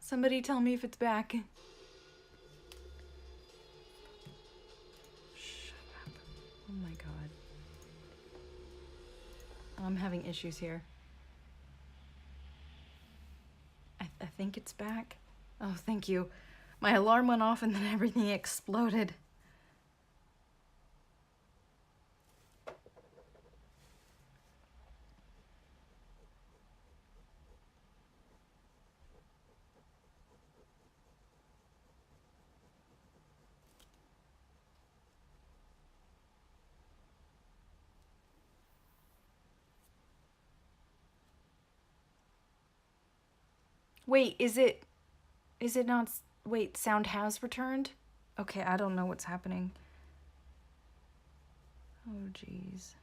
Somebody tell me if it's back. Shut up. Oh my god. I'm having issues here. I think it's back. Oh, thank you. My alarm went off and then everything exploded. Wait, is it not? Wait, sound has returned? Okay, I don't know what's happening. Oh, jeez.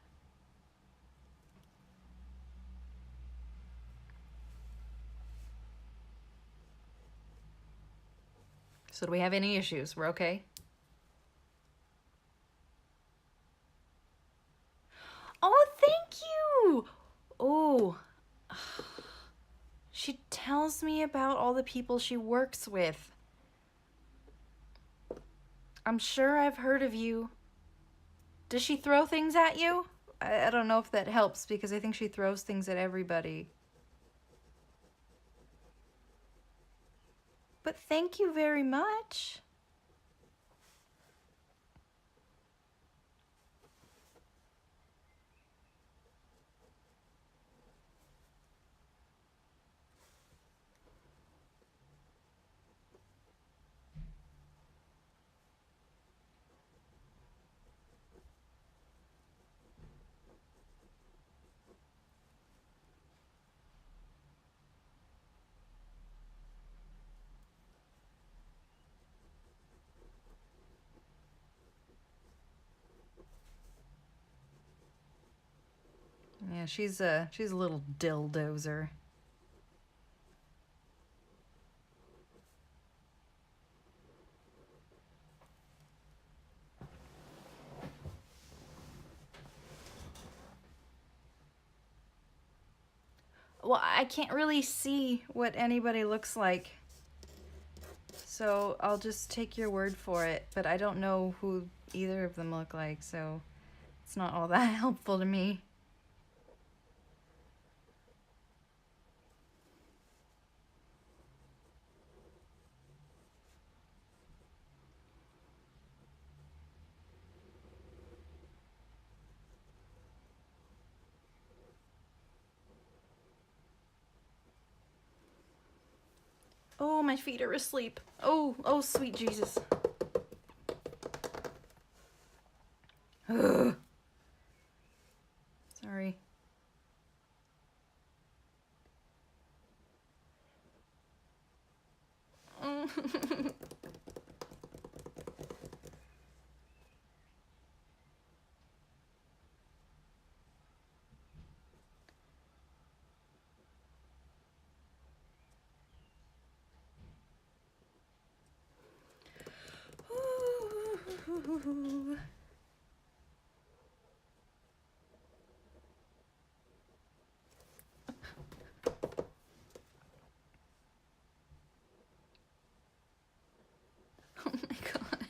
So do we have any issues? We're okay? Oh, thank you! Oh. She tells me about all the people she works with. I'm sure I've heard of you. Does she throw things at you? I don't know if that helps because I think she throws things at everybody. But thank you very much. Yeah, she's a little dildozer. Well, I can't really see what anybody looks like. So I'll just take your word for it, but I don't know who either of them look like, so it's not all that helpful to me. Oh, my feet are asleep. Oh, sweet Jesus. Ugh. Sorry. Ooh. Oh my god.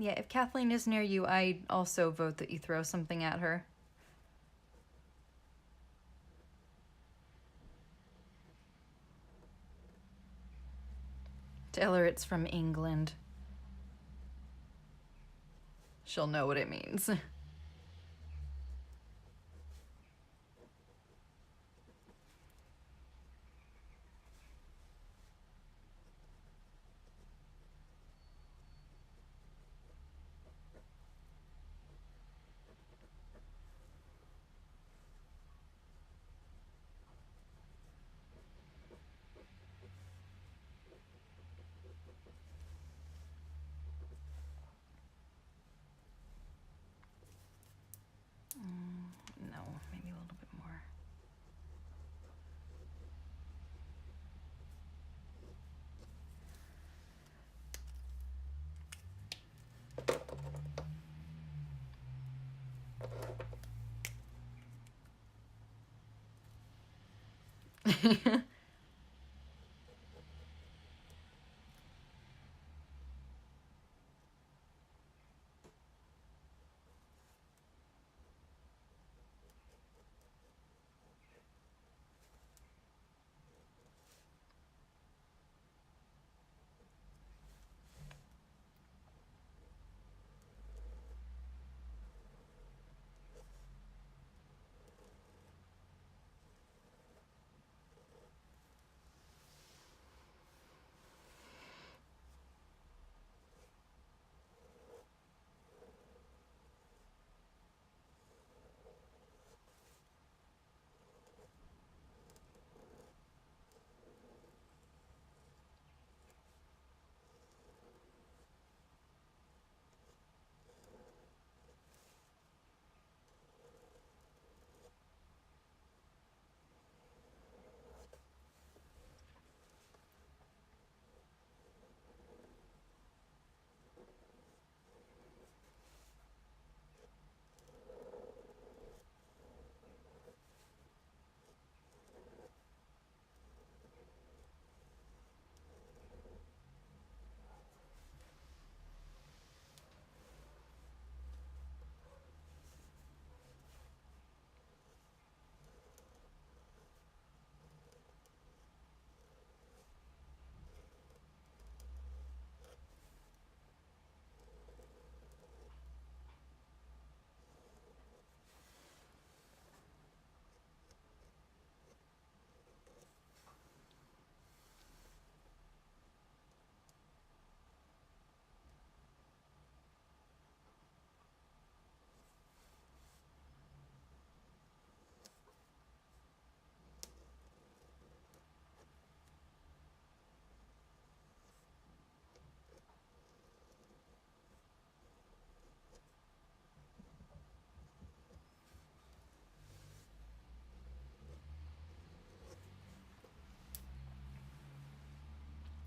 Yeah, if Kathleen is near you, I also vote that you throw something at her. Tell her it's from England. She'll know what it means. No, maybe a little bit more.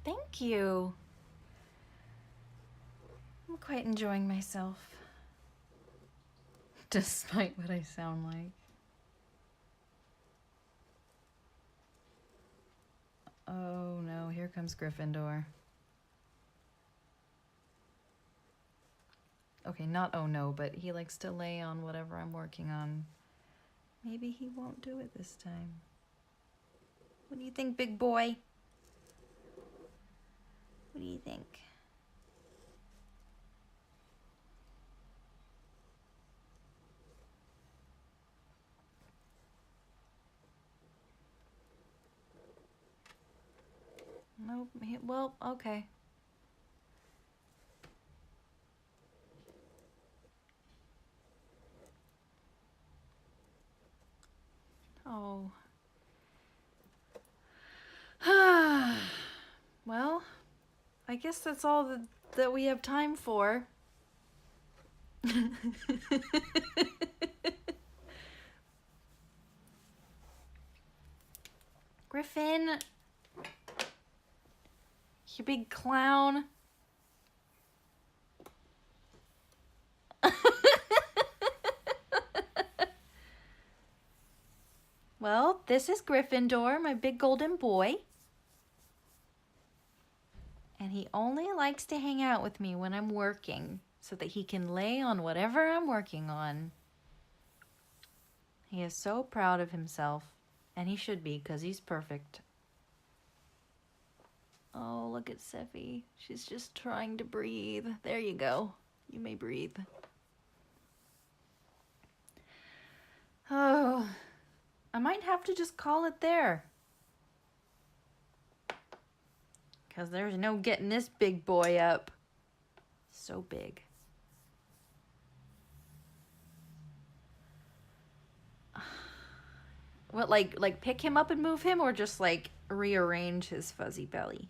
Thank you. I'm quite enjoying myself. Despite what I sound like. Oh no, here comes Gryffindor. Okay, not oh no, but he likes to lay on whatever I'm working on. Maybe he won't do it this time. What do you think, big boy? What do you think? Nope. Well, okay. Oh. Well, I guess that's all that we have time for. Griffin, you big clown. Well, this is Gryffindor, my big golden boy. And he only likes to hang out with me when I'm working. so that he can lay on whatever I'm working on. He is so proud of himself, and he should be because he's perfect. Oh, look at Sephi. She's just trying to breathe. There you go. You may breathe. Oh, I might have to just call it there. Because there's no getting this big boy up. So big. What, like pick him up and move him, or just like rearrange his fuzzy belly?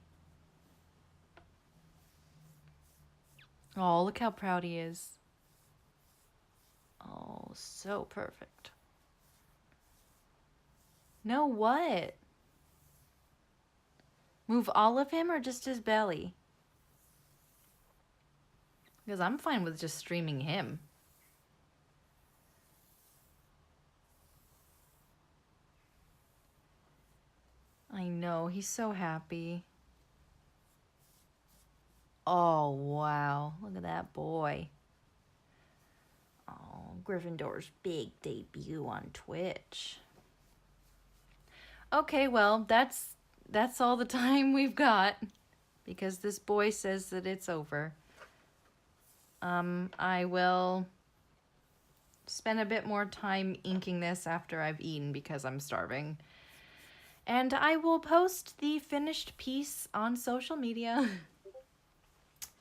Oh, look how proud he is. Oh, so perfect. No, what? Move all of him or just his belly? Because I'm fine with just streaming him. I know, he's so happy. Oh, wow. Look at that boy. Oh, Gryffindor's big debut on Twitch. Okay, well, that's all the time we've got. Because this boy says that it's over. I will spend a bit more time inking this after I've eaten because I'm starving. And I will post the finished piece on social media.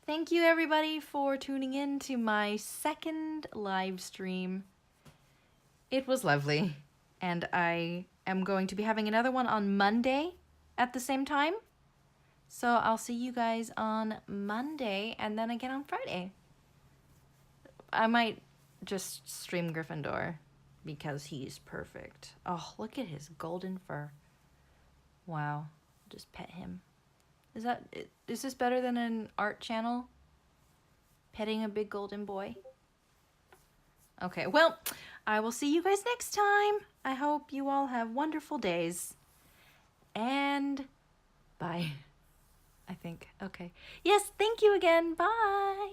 Thank you everybody for tuning in to my second live stream. It was lovely. And I am going to be having another one on Monday at the same time. So I'll see you guys on Monday and then again on Friday. I might just stream Gryffindor because he's perfect. Oh, look at his golden fur. Wow. Just pet him. Is this better than an art channel? Petting a big golden boy? Okay, well, I will see you guys next time. I hope you all have wonderful days. And bye. I think. Okay. Yes, thank you again. Bye.